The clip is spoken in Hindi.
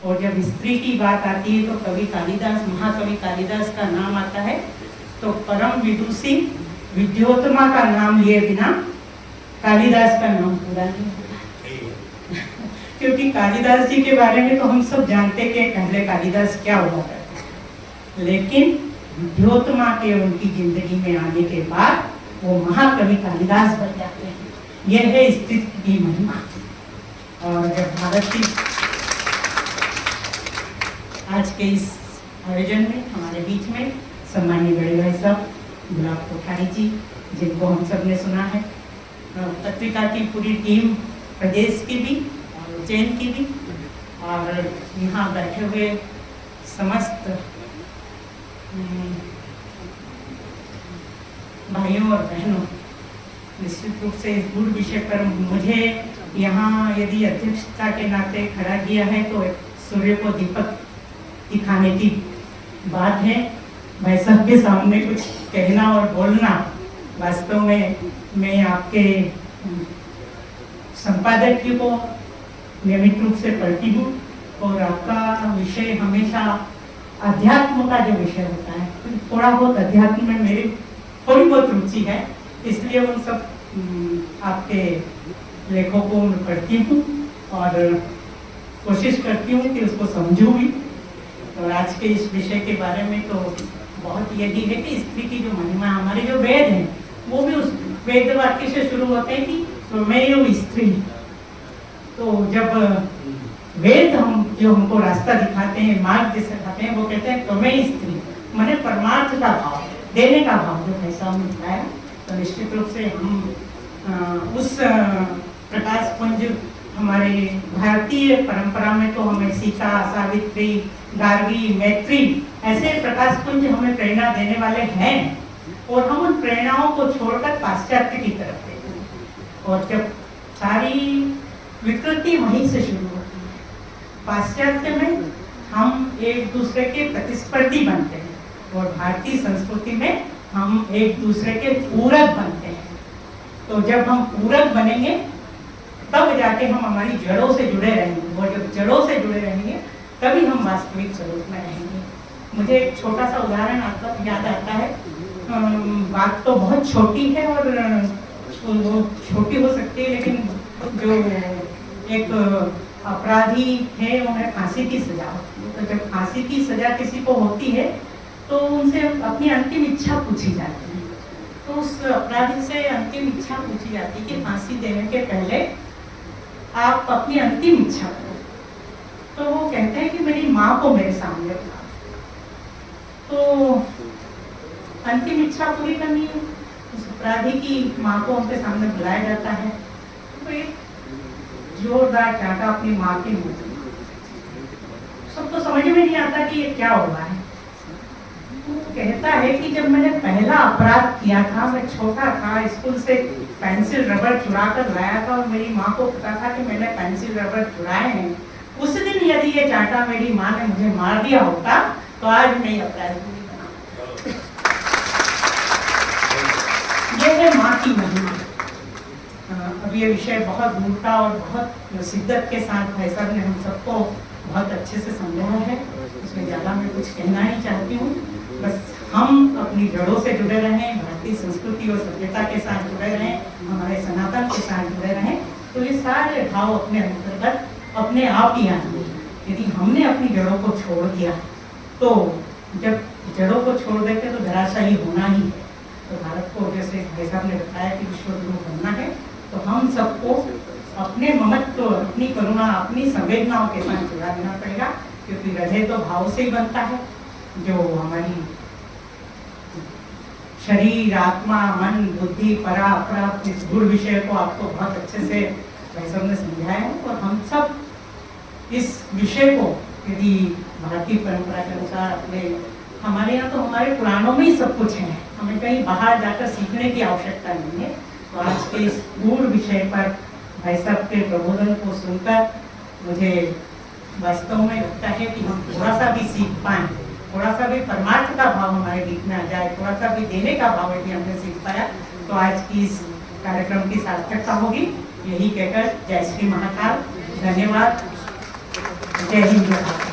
और जब स्त्री की बात आती है तो कवि कालिदास, महाकवि कालिदास का नाम आता है, तो परम विदुषी विद्योत्तमा का नाम लिए बिना कालिदास का नाम पूरा नहीं होता। क्योंकि कालिदास जी के बारे में तो हम सब जानते कि पहले कालिदास क्या हुआ करता, लेकिन विद्योत्तमा के उनकी जिंदगी में आने के बाद वो महाकवि कालिदास बन जाते हैं। यह है स्त्रीत्व की महिमा। और जब भारत की आज के इस आयोजन में हमारे बीच में सम्मानीय बड़े भाई साहब गुलाब कोठारी जी, जिनको हम सब ने सुना है, पत्रिका की पूरी टीम, प्रदेश की भी और उज्जैन की भी, और यहाँ बैठे हुए समस्त भाइयों और बहनों, निश्चित रूप से इस गुड़ विषय पर मुझे यहाँ यदि अध्यक्षता के नाते खड़ा किया है तो सूर्य को दीपक दिखाने की बात है। भाई साहब के सामने कुछ कहना और बोलना, वास्तव में मैं आपके संपादक को नियमित रूप से पढ़ती हूँ और आपका विषय हमेशा अध्यात्म का जो विषय होता है, थोड़ा बहुत अध्यात्म में मेरी थोड़ी बहुत रुचि है, इसलिए उन सब आपके लेखों को मैं पढ़ती हूँ और कोशिश करती हूँ कि उसको समझूँ भी। और आज के इस विषय के बारे में तो बहुत यही है कि स्त्री की जो महिमा, हमारे जो वेद हैं वो भी उस वेद वाक्य से शुरू होते हैं कि स्वमेव स्त्री। तो जब वेद जो हमको रास्ता दिखाते हैं, मार्ग दिखाते हैं, वो कहते हैं त्वमेव स्त्री, माने परमार्थ का भाव, देने का भाव जो भाई साहब ने बताया। तो निश्चित रूप से हम उस प्रकाश पुंज, हमारे भारतीय परंपरा में तो हमें सीता, सावित्री, गार्गी, मैत्री ऐसे प्रकाश पुंज हमें प्रेरणा देने वाले हैं, और हम उन प्रेरणाओं को छोड़कर पाश्चात्य की तरफ देखते हैं। और जब सारी विकृति वहीं से शुरू होती है, पाश्चात्य में हम एक दूसरे के प्रतिस्पर्धी बनते हैं और भारतीय संस्कृति में हम एक दूसरे के पूरक बनते हैं। तो जब हम पूरक बनेंगे तब जाके हम हमारी जड़ों से जुड़े रहेंगे, और जब जड़ों से जुड़े रहेंगे तभी हम वास्तविक स्वरूप में रहेंगे। मुझे एक छोटा सा उदाहरण आपका याद आता है। बात तो बहुत छोटी है और वो छोटी हो सकती है, लेकिन जो एक अपराधी है उन्हें फांसी की सजा होती है। तो जब फांसी की सजा किसी को होती है तो उनसे अपनी अंतिम इच्छा पूछी जाती है। तो उस अपराधी से अंतिम इच्छा पूछी जाती है कि फांसी देने के पहले आप अपनी अंतिम इच्छा करो। तो वो कहते हैं कि मेरी माँ को मेरे सामने बुला। तो अंतिम इच्छा पूरी करनी है, उस अपराधी की माँ को उनके सामने बुलाया जाता है। तो एक जोरदार चाटा अपनी माँ के मुँह में। सबको समझ में नहीं आता कि ये क्या हुआ है। कहता है कि जब मैंने पहला अपराध किया था, मैं छोटा था, स्कूल से पेंसिल रबर चुरा कर लाया था और मेरी माँ को पता था कि मैंने पेंसिल रबर चुराए हैं। उस दिन यदि ये चांटा मेरी माँ ने मुझे मार दिया होता तो आज मैं ये अपराधी नहीं बना। ये है माँ की महिमा। अब ये विषय बहुत गूढ़ता और बहुत शिद्दत के साथ भाई साहब ने हम सबको बहुत अच्छे से समझाया है, इसमें ज़्यादा मैं कुछ कहना नहीं चाहती हूँ। बस हम अपनी जड़ों से जुड़े रहें, भारतीय संस्कृति और सभ्यता के साथ जुड़े रहें, हमारे सनातन के साथ जुड़े रहें, तो ये सारे भाव अपने अंतर्गत अपने आप ही आएंगे। यदि हमने अपनी जड़ों को छोड़ दिया तो जब जड़ों को छोड़ देते तो धराशायी होना ही है। तो भारत को जैसे भाई साहब ने बताया कि विश्व गुरु बनना है, तो हम सबको अपने ममत्व, अपनी करुणा, अपनी संवेदनाओं के साथ जुड़ा देना पड़ेगा, क्योंकि हृदय तो भाव से ही बनता है। जो हमारी शरीर, आत्मा, मन, बुद्धि, परा अपरा, इस गुण विषय को आपको बहुत अच्छे से भाई साहब ने समझाया है। और हम सब इस विषय को यदि भारतीय परंपरा के अनुसार अपने, हमारे यहाँ तो हमारे पुराणों में ही सब कुछ है, हमें कहीं बाहर जाकर सीखने की आवश्यकता नहीं है। तो आज के इस गूढ़ विषय पर भाई साहब के प्रबोधन को सुनकर मुझे वास्तव में लगता है कि हम थोड़ा सा भी सीख पाएं, थोड़ा सा भी परमार्थ का भाव हमारे बीच में आ जाए, थोड़ा सा भी देने का भाव यदि हमने सीख पाया तो आज की इस कार्यक्रम की सार्थकता होगी। यही कहकर जय श्री महाकाल, धन्यवाद। जय हिंद जय भारत।